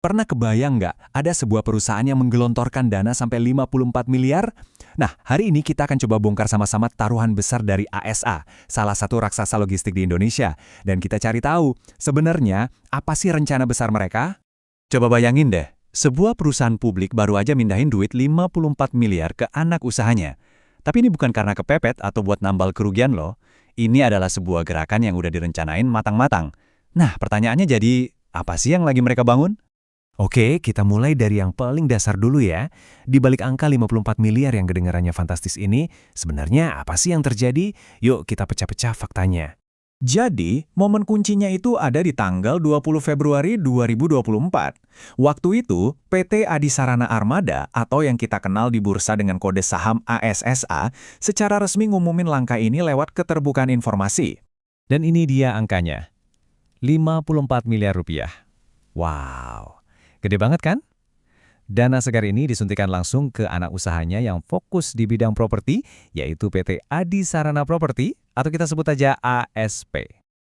Pernah kebayang nggak ada sebuah perusahaan yang menggelontorkan dana sampai 54 miliar? Nah, hari ini kita akan coba bongkar sama-sama taruhan besar dari ASA, salah satu raksasa logistik di Indonesia. Dan kita cari tahu, sebenarnya apa sih rencana besar mereka? Coba bayangin deh, sebuah perusahaan publik baru aja mindahin duit 54 miliar ke anak usahanya. Tapi ini bukan karena kepepet atau buat nambal kerugian loh. Ini adalah sebuah gerakan yang udah direncanain matang-matang. Nah, pertanyaannya jadi, apa sih yang lagi mereka bangun? Oke, kita mulai dari yang paling dasar dulu ya. Di balik angka 54 miliar yang kedengarannya fantastis ini, sebenarnya apa sih yang terjadi? Yuk kita pecah-pecah faktanya. Jadi, momen kuncinya itu ada di tanggal 20 Februari 2024. Waktu itu, PT Adisarana Armada atau yang kita kenal di bursa dengan kode saham ASSA secara resmi ngumumin langkah ini lewat keterbukaan informasi. Dan ini dia angkanya, 54 miliar rupiah. Wow. Gede banget kan? Dana segar ini disuntikan langsung ke anak usahanya yang fokus di bidang properti, yaitu PT Adi Sarana Property, atau kita sebut aja ASP.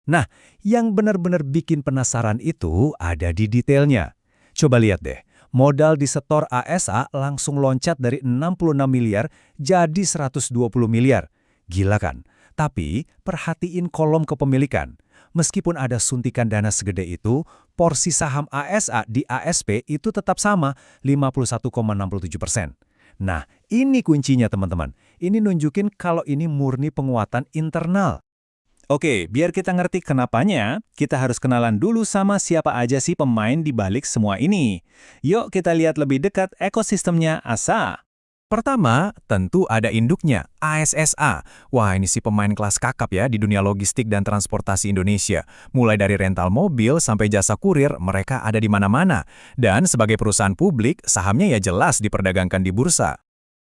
Nah, yang benar-benar bikin penasaran itu ada di detailnya. Coba lihat deh, modal di setor ASA langsung loncat dari 66 miliar jadi 120 miliar. Gila kan? Tapi, perhatiin kolom kepemilikan. Meskipun ada suntikan dana segede itu, porsi saham ASA di ASP itu tetap sama, 51,67%. Nah, ini kuncinya teman-teman. Ini nunjukin kalau ini murni penguatan internal. Oke, biar kita ngerti kenapanya, kita harus kenalan dulu sama siapa aja sih pemain di balik semua ini. Yuk kita lihat lebih dekat ekosistemnya ASA. Pertama, tentu ada induknya, ASSA. Wah, ini sih pemain kelas kakap ya di dunia logistik dan transportasi Indonesia. Mulai dari rental mobil sampai jasa kurir, mereka ada di mana-mana. Dan sebagai perusahaan publik, sahamnya ya jelas diperdagangkan di bursa.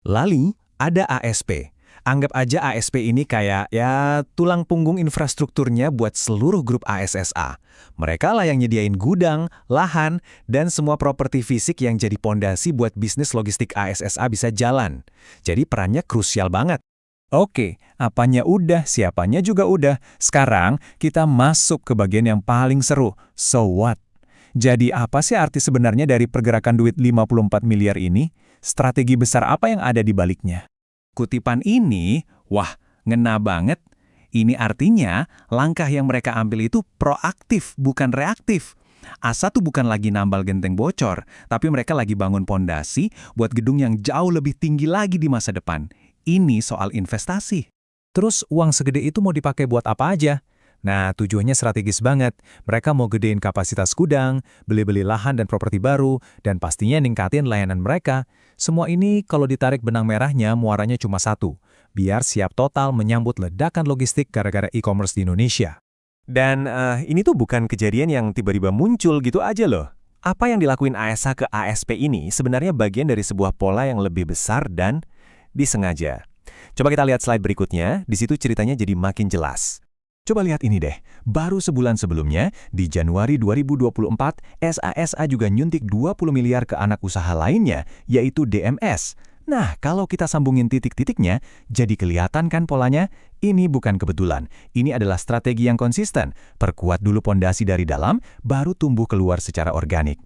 Lalu, ada ASP. Anggap aja ASP ini kayak ya tulang punggung infrastrukturnya buat seluruh grup ASSA. Mereka lah yang nyediain gudang, lahan, dan semua properti fisik yang jadi pondasi buat bisnis logistik ASSA bisa jalan. Jadi perannya krusial banget. Oke, apanya udah, siapanya juga udah. Sekarang kita masuk ke bagian yang paling seru. So what? Jadi apa sih arti sebenarnya dari pergerakan duit 54 miliar ini? Strategi besar apa yang ada di baliknya? Kutipan ini, wah, ngena banget. Ini artinya langkah yang mereka ambil itu proaktif, bukan reaktif. ASA tuh bukan lagi nambal genteng bocor, tapi mereka lagi bangun pondasi buat gedung yang jauh lebih tinggi lagi di masa depan. Ini soal investasi. Terus uang segede itu mau dipakai buat apa aja? Nah, tujuannya strategis banget. Mereka mau gedein kapasitas gudang, beli-beli lahan dan properti baru, dan pastinya ningkatin layanan mereka. Semua ini kalau ditarik benang merahnya muaranya cuma satu, biar siap total menyambut ledakan logistik gara-gara e-commerce di Indonesia. Dan ini tuh bukan kejadian yang tiba-tiba muncul gitu aja loh. Apa yang dilakuin ASA ke ASP ini sebenarnya bagian dari sebuah pola yang lebih besar dan disengaja. Coba kita lihat slide berikutnya, di situ ceritanya jadi makin jelas. Coba lihat ini deh, baru sebulan sebelumnya, di Januari 2024, SASA juga nyuntik 20 miliar ke anak usaha lainnya, yaitu DMS. Nah, kalau kita sambungin titik-titiknya, jadi kelihatan kan polanya? Ini bukan kebetulan, ini adalah strategi yang konsisten. Perkuat dulu pondasi dari dalam, baru tumbuh keluar secara organik.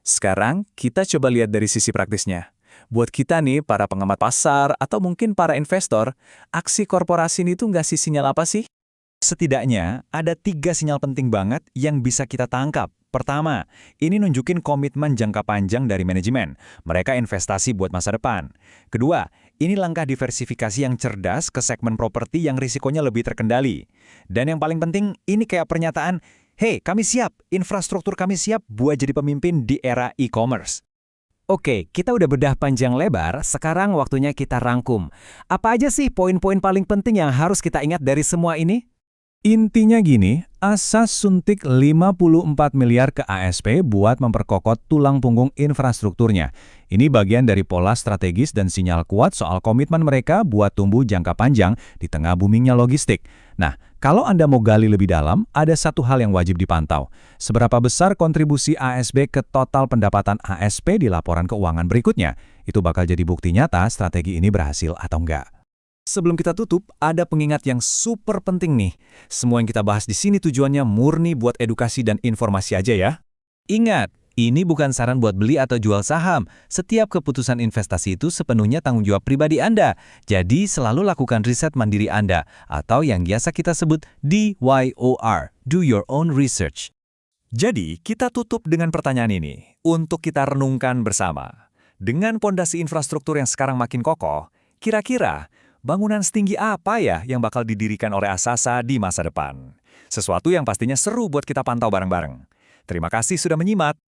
Sekarang, kita coba lihat dari sisi praktisnya. Buat kita nih, para pengamat pasar, atau mungkin para investor, aksi korporasi ini tuh ngasih sinyal apa sih? Setidaknya, ada 3 sinyal penting banget yang bisa kita tangkap. Pertama, ini nunjukin komitmen jangka panjang dari manajemen. Mereka investasi buat masa depan. Kedua, ini langkah diversifikasi yang cerdas ke segmen properti yang risikonya lebih terkendali. Dan yang paling penting, ini kayak pernyataan, "Hey, kami siap, infrastruktur kami siap buat jadi pemimpin di era e-commerce." Oke, kita udah bedah panjang lebar, sekarang waktunya kita rangkum. Apa aja sih poin-poin paling penting yang harus kita ingat dari semua ini? Intinya gini, ASA suntik 54 miliar ke ASP buat memperkokot tulang punggung infrastrukturnya. Ini bagian dari pola strategis dan sinyal kuat soal komitmen mereka buat tumbuh jangka panjang di tengah boomingnya logistik. Nah, kalau Anda mau gali lebih dalam, ada satu hal yang wajib dipantau. Seberapa besar kontribusi ASB ke total pendapatan ASP di laporan keuangan berikutnya? Itu bakal jadi bukti nyata strategi ini berhasil atau enggak. Sebelum kita tutup, ada pengingat yang super penting nih. Semua yang kita bahas di sini tujuannya murni buat edukasi dan informasi aja ya. Ingat, Ini bukan saran buat beli atau jual saham. Setiap keputusan investasi itu sepenuhnya tanggung jawab pribadi Anda. Jadi selalu lakukan riset mandiri Anda, atau yang biasa kita sebut DYOR, Do Your Own Research. Jadi, kita tutup dengan pertanyaan ini, untuk kita renungkan bersama. Dengan pondasi infrastruktur yang sekarang makin kokoh, kira-kira bangunan setinggi apa ya yang bakal didirikan oleh Asasa di masa depan? Sesuatu yang pastinya seru buat kita pantau bareng-bareng. Terima kasih sudah menyimak.